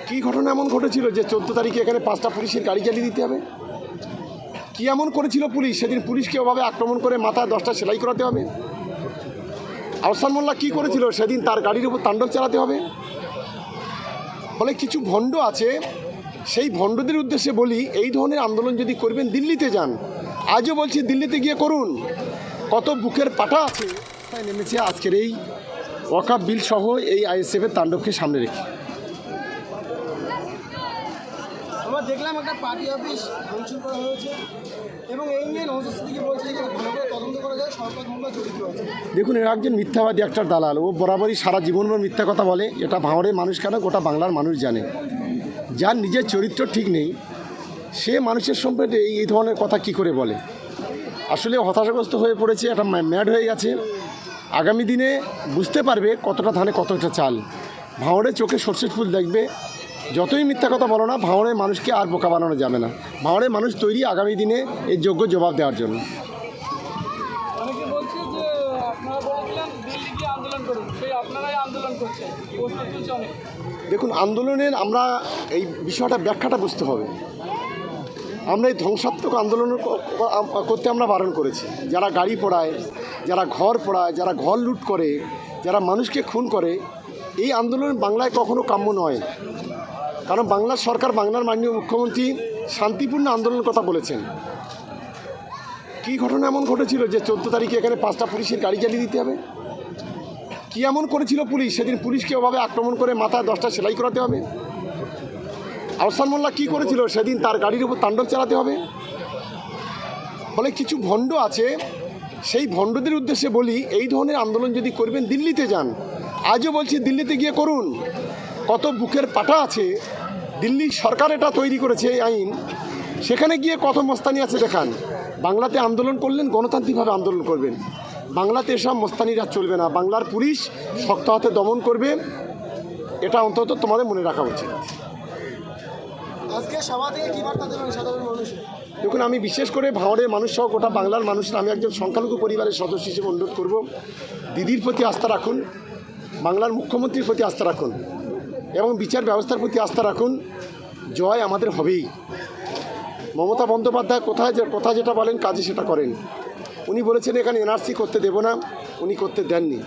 কি ঘটনা এমন ঘটেছিল যে 14 তারিখে এখানে 5টা পুলিশের গাড়ি জ্বালিয়ে দিতে হবে? কি এমন করেছিল পুলিশ সেদিন পুলিশকে ওভাবে আক্রমণ করে মাথায় 10টা সেলাই করাতে হবে? আহসান মোল্লা কী করেছিল সেদিন তার গাড়ির উপর তাণ্ডব চালাতে হবে? ফলে কিছু ভণ্ড আছে, সেই ভণ্ডদের উদ্দেশ্যে বলি, এই ধরনের আন্দোলন যদি করবেন দিল্লিতে যান। আজও বলছি দিল্লিতে গিয়ে করুন। কত বুকের পাটা আছে তাই নেমেছে আজকের এই ওয়াকফ বিল সহ এই আইএসএফের তাণ্ডবকে সামনে রেখে। আমরা দেখলাম একটা পার্টি অফিস ভাঙচুর করা হয়েছে এবং এই নিয়ে নওশাদ সিদ্দিকী বলছে এখানে ভালো করে তদন্ত করা যায়, সরকার মামলা জড়িত আছে। দেখুন, এর একজন মিথ্যাবাদী একটা দালাল, ও বরাবরই সারা জীবনভর মিথ্যা কথা বলে। এটা ভাঙড়ের মানুষ কেন, গোটা বাংলার মানুষ জানে। যার নিজের চরিত্র ঠিক নেই সে মানুষের সম্পর্কে এই ধরনের কথা কি করে বলে? আসলে হতাশাগ্রস্ত হয়ে পড়েছে, একটা ম্যাড হয়ে গেছে। আগামী দিনে বুঝতে পারবে কতটা ধানে কতটা চাল। ভাঙড়ে চোখে সর্ষের ফুল দেখবে। যতই মিথ্যা কথা বলো না, ভাঙড়ের মানুষকে আর বোকা বানানো যাবে না। ভাঙড়ের মানুষ তৈরি আগামী দিনে এই যোগ্য জবাব দেওয়ার জন্য। অনেকে বলছে যে আপনারা বলেছিলেন দিল্লি গিয়ে আন্দোলন করুন, সেই আপনারাই আন্দোলন করছেন, প্রশ্ন তুলছে অনেক। দেখুন, আন্দোলনের আমরা এই বিষয়টা ব্যাখ্যাটা বুঝতে হবে। আমরা এই ধ্বংসাত্মক আন্দোলন করতে আমরা বারণ করেছি। যারা গাড়ি পোড়ায়, যারা ঘর পোড়ায়, যারা ঘর লুট করে, যারা মানুষকে খুন করে, এই আন্দোলন বাংলায় কখনো কাম্য নয়। কারণ বাংলার সরকার, বাংলার মাননীয় মুখ্যমন্ত্রী শান্তিপূর্ণ আন্দোলনের কথা বলেছেন। কি ঘটনা এমন ঘটেছিল যে 14 তারিখে এখানে 5টা পুলিশের গাড়ি জ্বালিয়ে দিতে হবে? কি এমন করেছিল পুলিশ সেদিন পুলিশকে ওভাবে আক্রমণ করে মাথায় 10টা সেলাই করাতে হবে? আহসান মোল্লা কী করেছিল সেদিন তার গাড়ির উপর তাণ্ডব চালাতে হবে? ফলে কিছু ভণ্ড আছে, সেই ভণ্ডদের উদ্দেশ্যে বলি, এই ধরনের আন্দোলন যদি করবেন দিল্লিতে যান। আজও বলছি দিল্লিতে গিয়ে করুন। কত বুকের পাটা আছে। দিল্লি সরকার এটা তৈরি করেছে এই আইন, সেখানে গিয়ে কত মস্তানি আছে দেখান। বাংলাতে আন্দোলন করলেন, গণতান্ত্রিকভাবে আন্দোলন করবেন। বাংলাতে এসব মস্তানিরা চলবে না। বাংলার পুলিশ শক্ত হাতে দমন করবে, এটা অন্তত তোমাদের মনে রাখা উচিত। আজকে সভা থেকে কী বার্তা দেবেন সাধারণ মানুষের? দেখুন, আমি বিশেষ করে ভাঙড়ের মানুষ সহ গোটা বাংলার মানুষরা, আমি একজন সংখ্যালঘু পরিবারের সদস্য হিসেবে অনুরোধ করব, দিদির প্রতি আস্থা রাখুন, বাংলার মুখ্যমন্ত্রীর প্রতি আস্থা রাখুন এবং বিচার ব্যবস্থার প্রতি আস্থা রাখুন। জয় আমাদের হবেই। মমতা বন্দ্যোপাধ্যায় কথা যেটা বলেন, কাজে সেটা করেন। উনি বলেছেন এখানে এনআরসি করতে দেব না, উনি করতে দেননি।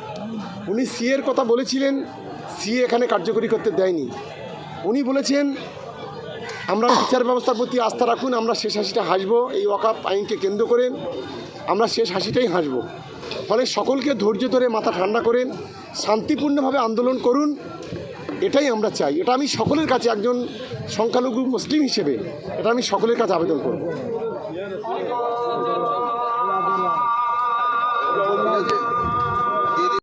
উনি সিএর কথা বলেছিলেন, সিএ এখানে কার্যকরী করতে দেয়নি। উনি বলেছেন আমরা বিচার ব্যবস্থার প্রতি আস্থা রাখুন, আমরা শেষ হাসিটা হাসবো। এই ওয়াকফ আইনকে কেন্দ্র করে আমরা শেষ হাসিটাই হাসবো। ফলে সকলকে ধৈর্য ধরে মাথা ঠান্ডা করে শান্তিপূর্ণভাবে আন্দোলন করুন, এটাই আমরা চাই। এটা আমি সকলের কাছে, একজন সংখ্যালঘু মুসলিম হিসেবে এটা আমি সকলের কাছে আবেদন করব।